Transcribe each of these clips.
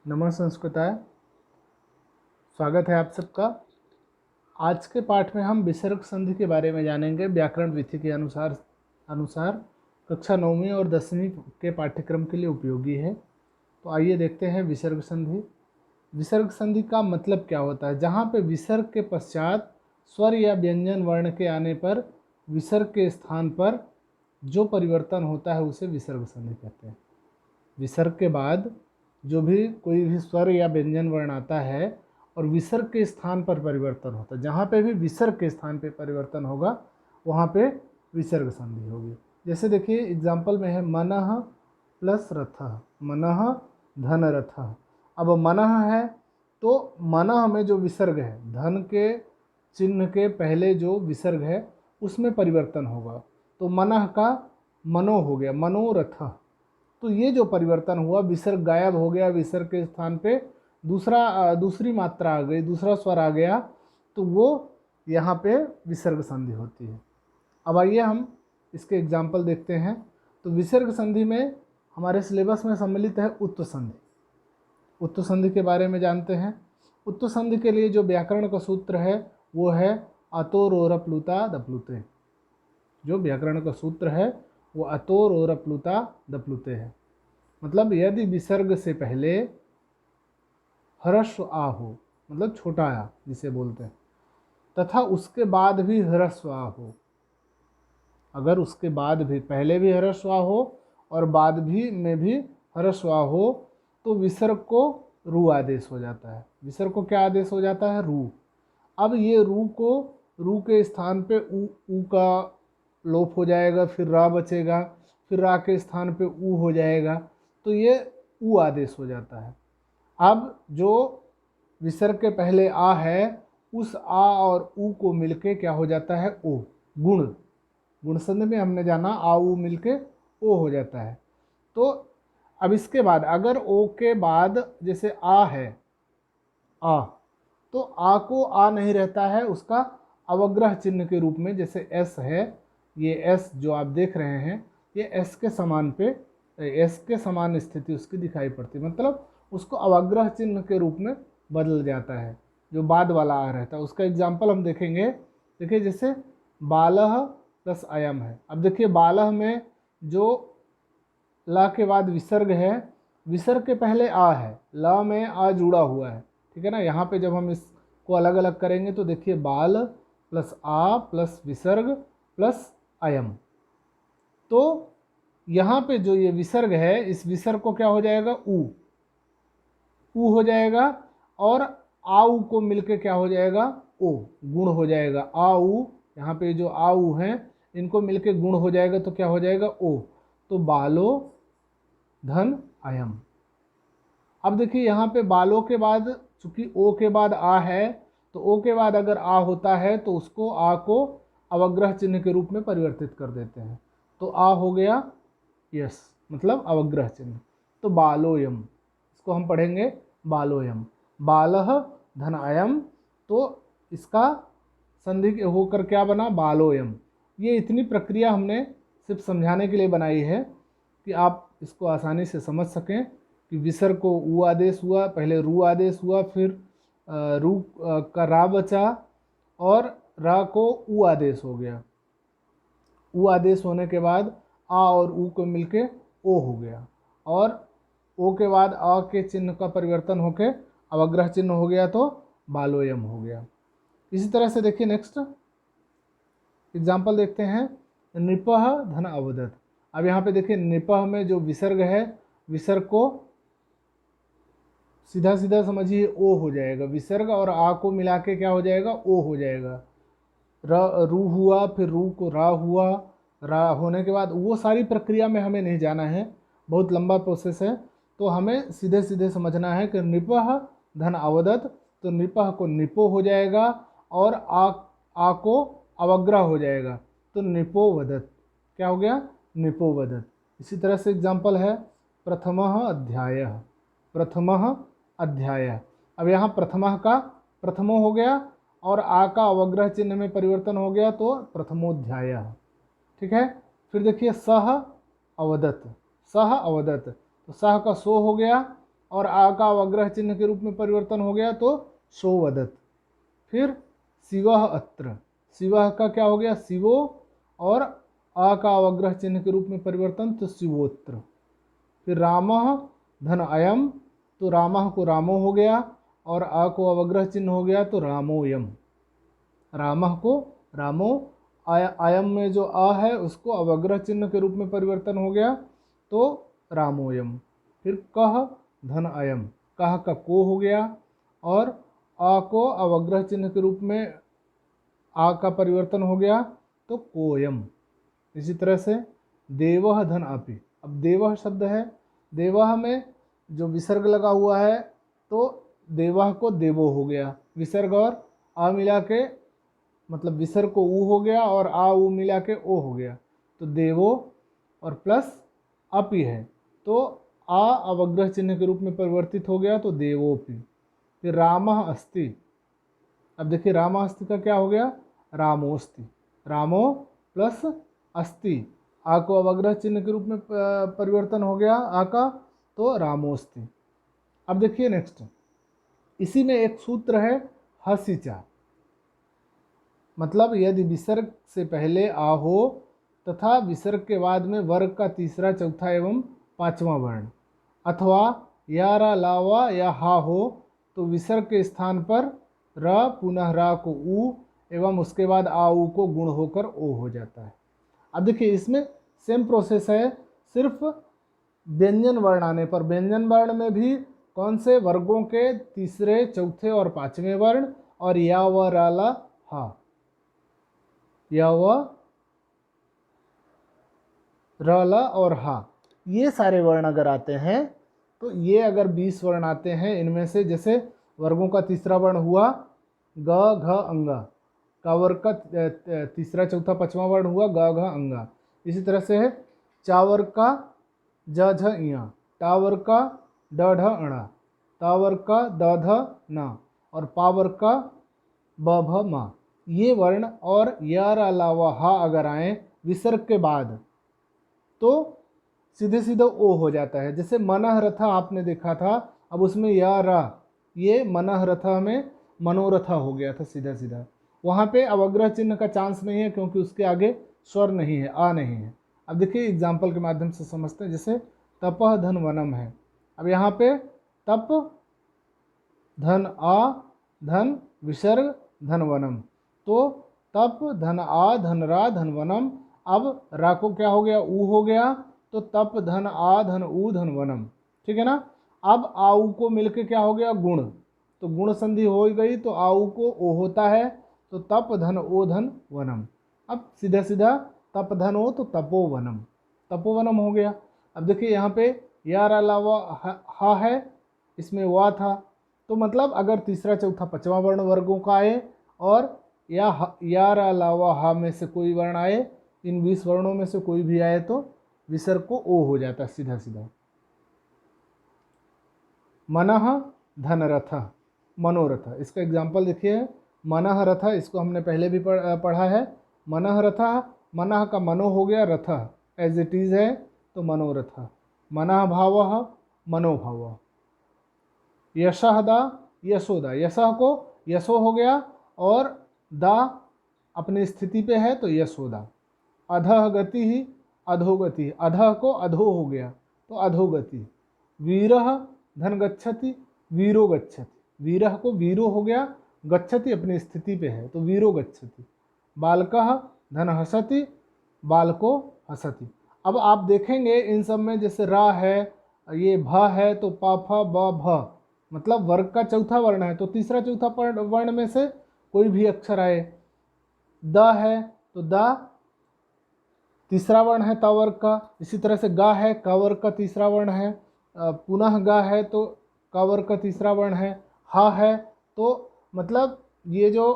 नमः संस्कृताय। स्वागत है आप सबका। आज के पाठ में हम विसर्ग संधि के बारे में जानेंगे। व्याकरण विधि के अनुसार कक्षा 9वीं और 10वीं के पाठ्यक्रम के लिए उपयोगी है। तो आइए देखते हैं विसर्ग संधि। विसर्ग संधि का मतलब क्या होता है? जहाँ पे विसर्ग के पश्चात स्वर या व्यंजन वर्ण के आने पर विसर्ग के स्थान पर जो परिवर्तन होता है उसे विसर्ग संधि कहते हैं। विसर्ग के बाद जो भी कोई भी स्वर या व्यंजन वर्ण आता है और विसर्ग के स्थान पर परिवर्तन होता है, जहाँ पे भी विसर्ग के स्थान पे परिवर्तन होगा वहाँ पे विसर्ग संधि होगी। जैसे देखिए एग्जाम्पल में है मनः प्लस रथः, मनः धन रथः। अब मनः है तो मनः में जो विसर्ग है, धन के चिन्ह के पहले जो विसर्ग है उसमें परिवर्तन होगा, तो मनः का मनो हो गया, मनोरथः। तो ये जो परिवर्तन हुआ, विसर्ग गायब हो गया, विसर्ग के स्थान पे दूसरी मात्रा आ गई, दूसरा स्वर आ गया, तो वो यहाँ पे विसर्ग संधि होती है। अब आइए हम इसके एग्जाम्पल देखते हैं। तो विसर्ग संधि में हमारे सिलेबस में सम्मिलित है उत्व संधि। उत्व संधि के बारे में जानते हैं। उत्व संधि के लिए जो व्याकरण का सूत्र है वो है अतोरोरप्लुता दप्लुते। जो व्याकरण का सूत्र है वो अतोरोरप्लुता दप्लुते है। मतलब यदि विसर्ग से पहले ह्रस्व आ हो, मतलब छोटा आ जिसे बोलते हैं, तथा उसके बाद भी ह्रस्व आ हो, अगर उसके बाद भी पहले भी ह्रस्व आ हो और बाद भी में भी ह्रस्व आ हो तो विसर्ग को रू आदेश हो जाता है। विसर्ग को क्या आदेश हो जाता है? रू। अब ये रू के स्थान पे ऊ का लोप हो जाएगा, फिर रा बचेगा, फिर रा के स्थान पे ऊ हो जाएगा, तो ये ऊ आदेश हो जाता है। अब जो विसर्ग के पहले आ है, उस आ और ऊ को मिलके क्या हो जाता है? ओ। गुण संधि में हमने जाना आ ऊ मिलके ओ हो जाता है। तो अब इसके बाद अगर ओ के बाद जैसे आ है, आ, तो आ को आ नहीं रहता है, उसका अवग्रह चिन्ह के रूप में, जैसे एस है, ये एस जो आप देख रहे हैं ये एस के समान पे, एस के समान स्थिति उसकी दिखाई पड़ती है, मतलब उसको अवग्रह चिन्ह के रूप में बदल जाता है जो बाद वाला आ रहता है। उसका एग्जाम्पल हम देखेंगे। देखिए जैसे बालह प्लस अयम है। अब देखिए बालह में जो ला के बाद विसर्ग है, विसर्ग के पहले आ है, ला में आ जुड़ा हुआ है, ठीक है ना। यहाँ पे जब हम इसको अलग अलग करेंगे तो देखिए बाल प्लस आ प्लस विसर्ग प्लस अयम, तो यहाँ पे जो ये विसर्ग है, इस विसर्ग को क्या हो जाएगा? ऊ हो जाएगा, और आ ऊ को मिलके क्या हो जाएगा? ओ। गुण हो जाएगा। आ ऊ, यहाँ पे जो आ ऊ हैं इनको मिलके गुण हो जाएगा, तो क्या हो जाएगा? ओ। तो बालो धन अयम। अब देखिए यहाँ पे बालों के बाद चूंकि ओ के बाद आ है, तो ओ के बाद अगर आ होता है तो उसको आ को अवग्रह चिन्ह के रूप में परिवर्तित कर देते हैं, तो आ हो गया यस, मतलब अवग्रह चिन्ह। तो बालोयम, इसको हम पढ़ेंगे बालोयम। बालह धन अयम, तो इसका संधि होकर क्या बना? बालोयम। ये इतनी प्रक्रिया हमने सिर्फ समझाने के लिए बनाई है कि आप इसको आसानी से समझ सकें कि विसर्ग को ऊ आदेश हुआ, पहले रू आदेश हुआ, फिर रू का रा बचा और रा को ऊ आदेश हो गया। ऊ आदेश होने के बाद आ और ऊ को मिलके ओ हो गया, और ओ के बाद आ के चिन्ह का परिवर्तन होके अवग्रह चिन्ह हो गया, तो बालोयम हो गया। इसी तरह से देखिए नेक्स्ट एग्जाम्पल देखते हैं। नृपः धन अवदत्। अब यहाँ पे देखिए नृपः में जो विसर्ग है, विसर्ग को सीधा सीधा समझिए ओ हो जाएगा, विसर्ग और आ को मिला के क्या हो जाएगा? ओ हो जाएगा। रू हुआ, फिर रू को रा हुआ, रा होने के बाद वो सारी प्रक्रिया में हमें नहीं जाना है, बहुत लंबा प्रोसेस है, तो हमें सीधे सीधे समझना है कि नृपः धन अवदत्, तो नृपः को निपो हो जाएगा और आ को अवग्रह हो जाएगा, तो निपोवदत्। क्या हो गया? निपोवदत्। इसी तरह से एग्जाम्पल है प्रथमः अध्यायः। प्रथमः अध्यायः। अब यहाँ प्रथमः का प्रथमो हो गया और आ का अवग्रह चिन्ह में परिवर्तन हो गया, तो प्रथमोध्यायः, ठीक है। फिर देखिए सह अवदत्। सह अवदत्, तो सह का सो हो गया और आ का अवग्रह चिन्ह के रूप में परिवर्तन हो गया तो सोवदत। फिर शिवः अत्र, शिवः का क्या हो गया शिवो, और आ का अवग्रह चिन्ह के रूप में परिवर्तन तो शिवोत्र। फिर रामः धन अयम, तो रामः को रामो हो गया, और आ को अवग्रह चिन्ह हो गया तो रामोयम। रामः को रामो, अयम में जो आ है उसको अवग्रह चिन्ह के रूप में परिवर्तन हो गया तो रामोयम। फिर कह धन अयम, कह का को हो गया, और आ को अवग्रह चिन्ह के रूप में आ का परिवर्तन हो गया तो कोयम। इसी तरह से देवः धन अपि, अब देवः शब्द है, देवः में जो विसर्ग लगा हुआ है तो देवः को देवो हो गया, विसर्ग और आ मिला के, मतलब विसर्ग को ऊ हो गया और आ ऊ मिला के ओ हो गया, तो देवो और प्लस अपि है तो आ अवग्रह चिन्ह के रूप में परिवर्तित हो गया तो देवोपि। फिर रामः अस्ति, अब देखिए रामः अस्ति का क्या हो गया रामोस्ति, रामो प्लस अस्ति, आ को अवग्रह चिन्ह के रूप में परिवर्तन हो गया आ का तो रामोस्ति। अब देखिए नेक्स्ट, इसी में एक सूत्र है हसिचा, मतलब यदि विसर्ग से पहले आ हो तथा विसर्ग के बाद में वर्ग का तीसरा चौथा एवं पांचवा वर्ण, अथवा या रा लावा या हा हो तो विसर्ग के स्थान पर र पुनः रा को ऊ एवं उसके बाद आ ऊ को गुण होकर ओ हो जाता है। अब देखिए इसमें सेम प्रोसेस है, सिर्फ व्यंजन वर्ण आने पर, व्यंजन वर्ण में भी कौन से वर्गों के तीसरे चौथे और पांचवें वर्ण, और या व रा ला हा, या व र ल और हा, ये सारे वर्ण अगर आते हैं तो ये अगर 20 वर्ण आते हैं इनमें से, जैसे वर्गों का तीसरा वर्ण हुआ ग घ अंगा, का वर्ग का तीसरा चौथा पांचवा वर्ण हुआ ग घ अंगा, इसी तरह से है चा वर्ग का ज झ इया, टा वर्ग का ड ढ अणा, ता वर्ग का द ध ना, और पा वर्ग का ब भ मा। ये वर्ण और या रा ला व हा अगर आए विसर्ग के बाद तो सीधे सीधे ओ हो जाता है। जैसे मनः रथा आपने देखा था, अब उसमें या रा, ये मनः रथा में मनोरथा हो गया था सीधा सीधा, वहाँ पे अवग्रह चिन्ह का चांस नहीं है क्योंकि उसके आगे स्वर नहीं है, आ नहीं है। अब देखिए एग्जाम्पल के माध्यम से समझते हैं, जैसे तपह धन वनम है, अब यहाँ पे तप धन आ धन विसर्ग धन वनम, तो तप धन आ धन रा धन वनम, अब रा को क्या हो गया ऊ हो गया तो तप धन आ धन ऊ धन वनम, ठीक है ना। अब आऊ को मिलके क्या हो गया गुण, तो गुण संधि हो गई तो आऊ को ओ होता है तो तप धन ओ धन वनम। अब सीधा सीधा तप धन ओ तो तपोवनम, तपोवनम हो गया। अब देखिए यहाँ पे यार अलावा हा है, इसमें वा था, तो मतलब अगर तीसरा चौथा पांचवा वर्ण वर्गों का आए और यार अलावा हा में से कोई वर्ण आए, इन 20 वर्णों में से कोई भी आए तो विसर्ग को ओ हो जाता सीधा सीधा। मनः धनरथ मनोरथ, इसका एग्जाम्पल देखिए, मनः रथ, इसको हमने पहले भी पढ़ा है। मनः रथ, मनः का मनो हो गया, रथ एज इट इज है तो मनोरथ। मनः भावः मनोभाव। यशः दा यशोदा, यशः को यशो हो गया और दा अपनी स्थिति पे है तो यशोदा। अधः गति ही अधोगति, अधः को अधो हो गया तो अधोगति। वीरः धन गच्छति वीरो गच्छति, वीरः को वीरो हो गया, गच्छति अपनी स्थिति पे है तो वीरो गच्छति। बालकः धन हसति बालको हसति। अब आप देखेंगे इन सब में जैसे रा है, ये भ है तो प फ ब भ, मतलब वर्ग का चौथा वर्ण है तो तीसरा चौथा वर्ण में से कोई भी अक्षर आए। द है तो द तीसरा वर्ण है ता वर्ग का, इसी तरह से गा है का वर्ग का तीसरा वर्ण है, पुनः गा है तो का वर्ग का तीसरा वर्ण है। हा है तो मतलब ये जो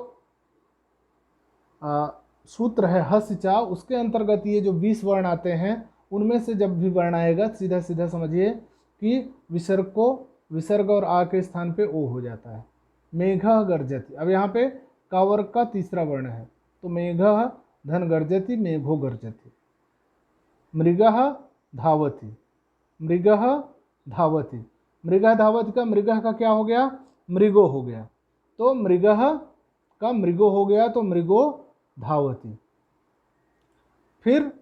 सूत्र है हसिचा, उसके अंतर्गत ये जो 20 वर्ण आते हैं उनमें से जब भी वर्ण आएगा सीधा सीधा समझिए कि विसर्ग को विसर्ग और आ के स्थान पे ओ हो जाता है। मेघः गर्जति, अब यहाँ पे का वर्ग का तीसरा वर्ण है तो मेघः धन गर्जति मेघो गर्जति। मृगः धावति, मृगः धावति, मृगः धावति का मृगः का क्या हो गया, मृगो हो गया, तो मृगः का मृगो हो गया, तो मृगो धावति। फिर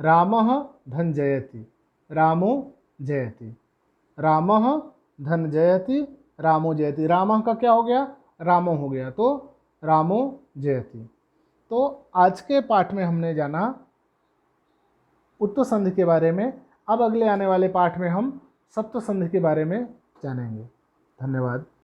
रामः धन जयति, रामो जयति, रामः धन जयति, रामो जयति, रामः का क्या हो गया, रामो हो गया, तो रामो जयति। तो आज के पाठ में हमने जाना उत्तम संधि के बारे में। अब अगले आने वाले पाठ में हम सप्तम संधि के बारे में जानेंगे। धन्यवाद।